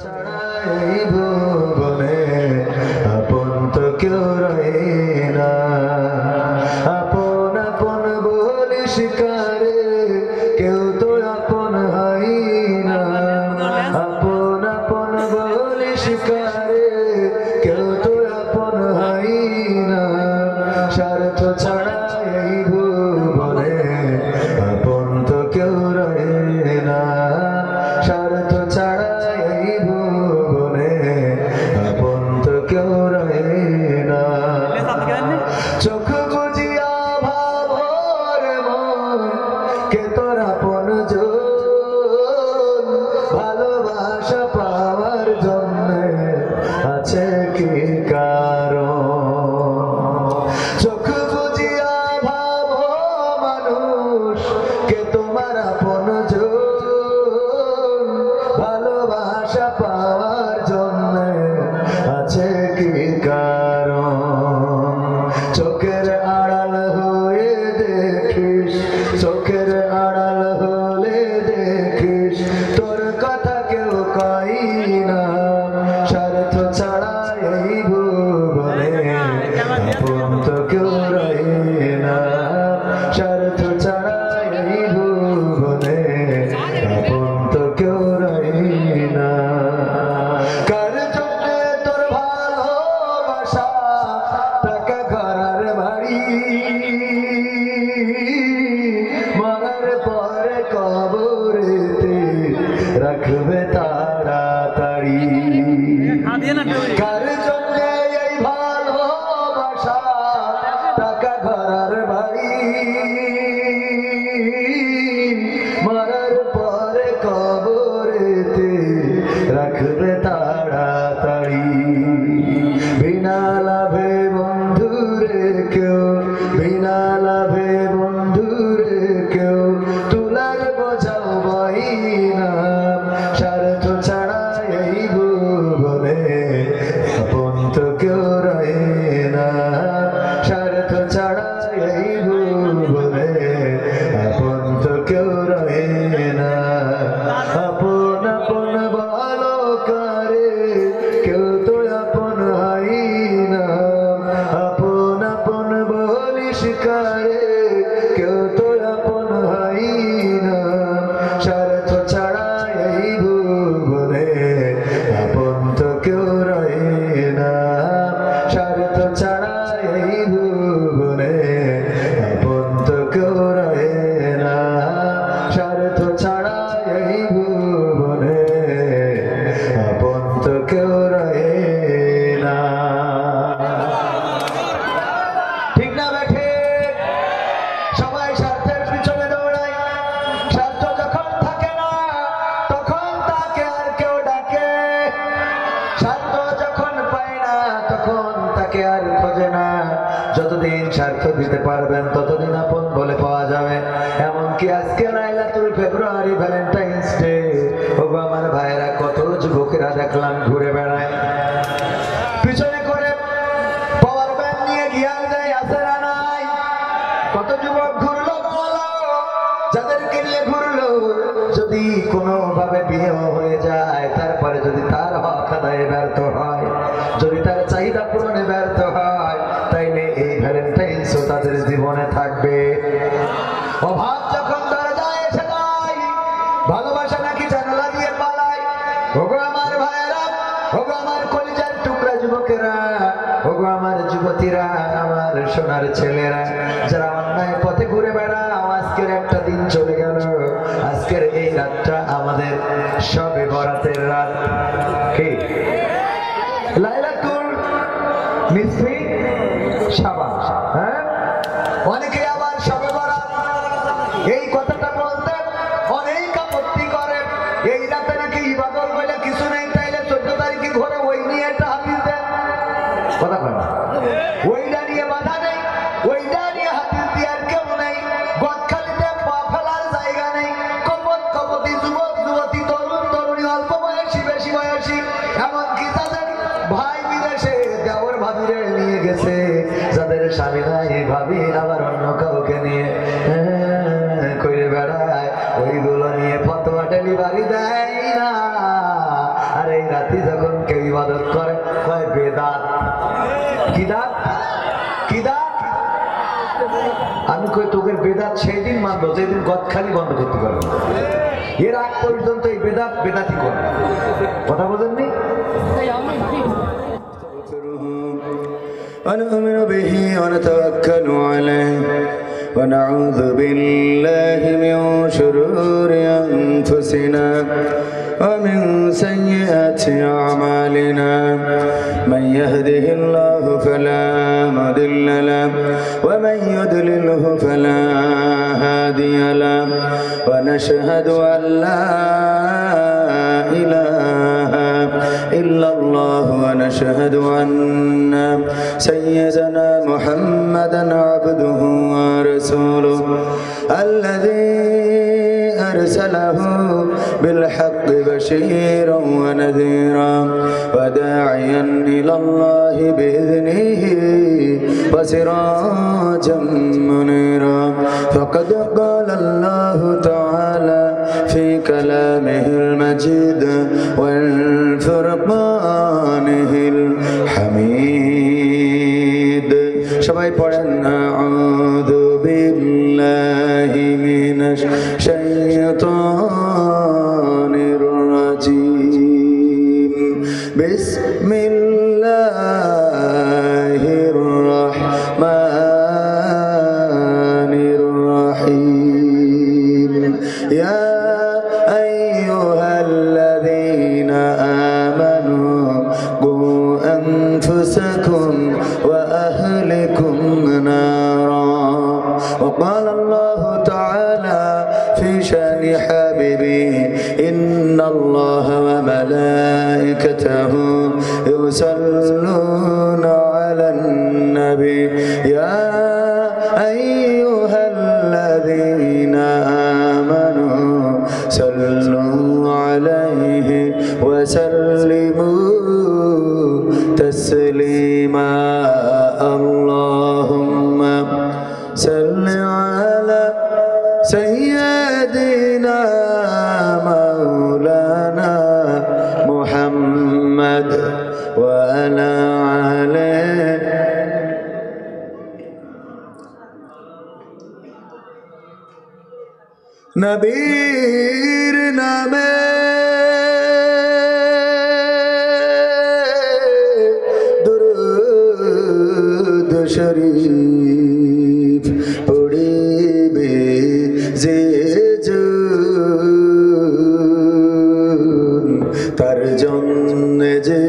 ছাড়াই ভুবনে আপন তো কেউ রয়ে না, আপন আপন বলে শিকারে কেউ তো আপন হয় না, আপন আপন বলে শিকারে কেউ তো আপন হয় না, স্বার্থ ছাড়াই ভুবনে আপন তো কেউ রয়ে না, স্বার্থ ছাড়া চোখ বুঝিয়া ভাবর মন কে তোর আপন জন, ভালোবাসা পাওয়ার জন্য আছে কি কারণ? চোখ বুঝিয়া ভাব মানুষ কে তোমার আপন জন, ভালোবাসা পাওয়ার জন্য আছে কি কারণ? চোখের আড়াল হয়ে দেখিস, চোখের আড়াল হলে দেখিস তোর কথা কেউ কই না, স্বার্থ ছাড়া এই ভুবনে আপন তো কেউ রয়ে না, স্বার্থ ছাড়া এই ভুবনে আপন তো কেউ রয়ে না। কার জন্য তোর ভালোবাসা টাকা ঘরার বাড়ি, মরার পরে কবরেতে রাখবে তাড়াতাড়ি। কার জন্য এই ভালোবাসা টাকা ঘরার বাড়ি, মরার পরে কবরেতে রাখবে তাড়াতাড়ি। বিনা লাভে বন্ধুরে কেউ, বিনা লাভে বন্ধুরে কেউ তুলার বোঝাও বই না, স্বার্থ ছাড়া এই ভুবনে আপন তো কেউ রয়ে না, স্বার্থ ছাড়া এই ভুবনে আপন তো কেউ রয়ে না। আপন আপন ভালো কারে কেউ তো আপন হয় না, আপন আপন বলি শিকারে কেউ তো আপন হয় না, স্বার্থ ছাড়া এই ভুবনে আপন তো কেউ রয়ে না, স্বার্থ ছাড়া এই ভুবনে আপন তো কেউ রয়ে না, স্বার্থ ছাড়া এই ভুবনে আপন তো কেউ রয়ে না। ঠিক না বেঠে? সবাই স্বার্থের পিছনে দৌড়ায়, স্বার্থ যখন থাকে না তখন তাকে আর কেউ ডাকে, স্বার্থ যখন পায় না তখন তাকে আর খোঁজে না। যতদিন স্বার্থ দিতে পারবেন ততদিন আপন বলে পাওয়া যাবে। এমনকি আজকে লাইলাতুল ফেব্রুয়ারি, ভ্যালেন্টাইন্স ডে, ওগো আমার ভাইয়েরা কত যুবকেরা দেখলাম ঘুরে বেড়ায়, পিছনে করে পাওয়ার ব্যাংক নিয়ে গিয়ার দেয়, আছে না নাই? কত যুবক ঘুরলো বলো, যাদেরকে নিয়ে ঘুরলো যদি কোনো ভাবে বিয়ে হয়ে যায়, তারপরে যদি তার হক আদায়ে ব্যর্থ হয়, যদি তার চাহিদা পূরণে ব্যর্থ হয়, তাইলে এই ভ্যালেন্টাইন্সও তাদের জীবনে থাকবে। অভাব যখন দরজায় এসে যায়, ভালোবাসা নাকি জানালা দিয়ে পালায়। ওগো আমার ভাইয়েরা, ওগো আমার কলিজার টুকরা যুবকেরা, ওগো আমার যুবতীরা, আমার সোনার ছেলেরা, যারা অন্যায় পথে ঘুরে বেড়াও, আজকের একটা দিন চলে গেল। আজকের এই রাতটা আমাদের শবে বরাতের রাত। কি? লাইলাতুল নিসফি শাবান। হ্যাঁ, অনেকে আবার শবে বরাত এই কথাটা বলতে অনেক আপত্তি করে। এই রাতে নাকি ইবাদত বলে কিছু নেই, তাইলে 14 তারিখে ঘরে ওই নিয়ে একটা হাদিস দেন। কথা কয় না? ওইটা নিয়ে বাধা নেই, ওইটা নিয়ে হাদিস দেওয়ার কেউ নেই। গদখালিতে পা ফেলার জায়গা নেই। কপতি যুবক যুবতী, তরুণ তরুণী, অল্প বয়সী বেশি বয়সী, এমনকি তাদের ভাই বিদেশে দেওর ভাবিরে নিয়ে গেছে, যাদের স্বামী নাই ভাবি আবার অন্য এই রাতে যখন কেউ ইবাদত করে কয় বেদাত। কি দাত? কি দাত? আমি কই তোকে বেদাত সেই দিন মানবো যেদিন গদখালি বন্ধ করতে পারবো। এর আগ পর্যন্ত এই বেদাত বেদাতি করবে। কথা বলেননি? ونؤمن به ونتوكل عليه ونعوذ بالله من شرور أنفسنا ومن سيئات أعمالنا من يهده الله فلا مضل له ومن يضلله فلا هادي له ونشهد أن لا إله إلا الله ونشهد أن سيدنا محمدا عبده ورسوله الذي أرسله بالحق بشيرا ونذيرا وداعيا إلى الله بإذنه وسراجا منيرا فقد قال الله تعالى في كلامه المجيد والفرقانه الحميد সবাই পড়েন আউযু বিল্লাহি মিনাশ শাইতানির রাজীম বিসমিল্লাহির রাহমানির রাহিম ইয়া আইয়ুহাল্লাযীনা আমানু qu anfusakum wa ahlikum nara وقال الله تعالى في شأن حبيبه إن الله وملائكته يصلون على النبي يا أيها الذين آمنوا صلوا عليه وسلموا تسليما اللهم صل على سيدنا مولانا محمد وعلى آله নবীর নামে দুরূদ শরীফ পড়িবে যে তার জন্য যে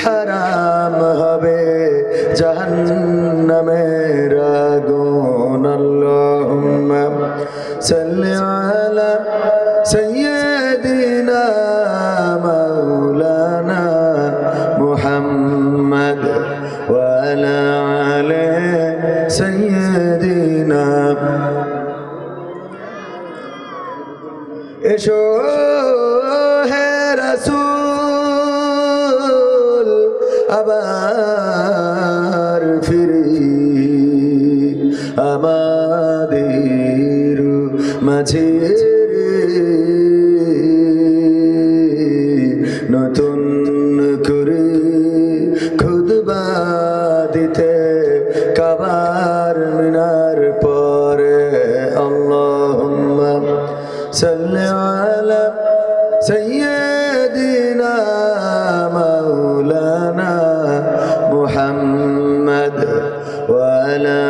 হারাম হবে জাহান্নামের আগুন আল্লাহুম্মা সাল্লি আলা সাইয়্যিদিনা মাওলানা মুহাম্মদ ওয়া আলা আলি সাইয়্যিদিনা এসো হে রাসূল আবার ফিরি আমাদের মাঝে নতুন করে খুতবা দিতে কাবার মিনার পরে আল্লাহুম্মা সাল্লি আলা সাইয়্যিদিনা মাওলানা মুহাম্মদ ওয়া আলা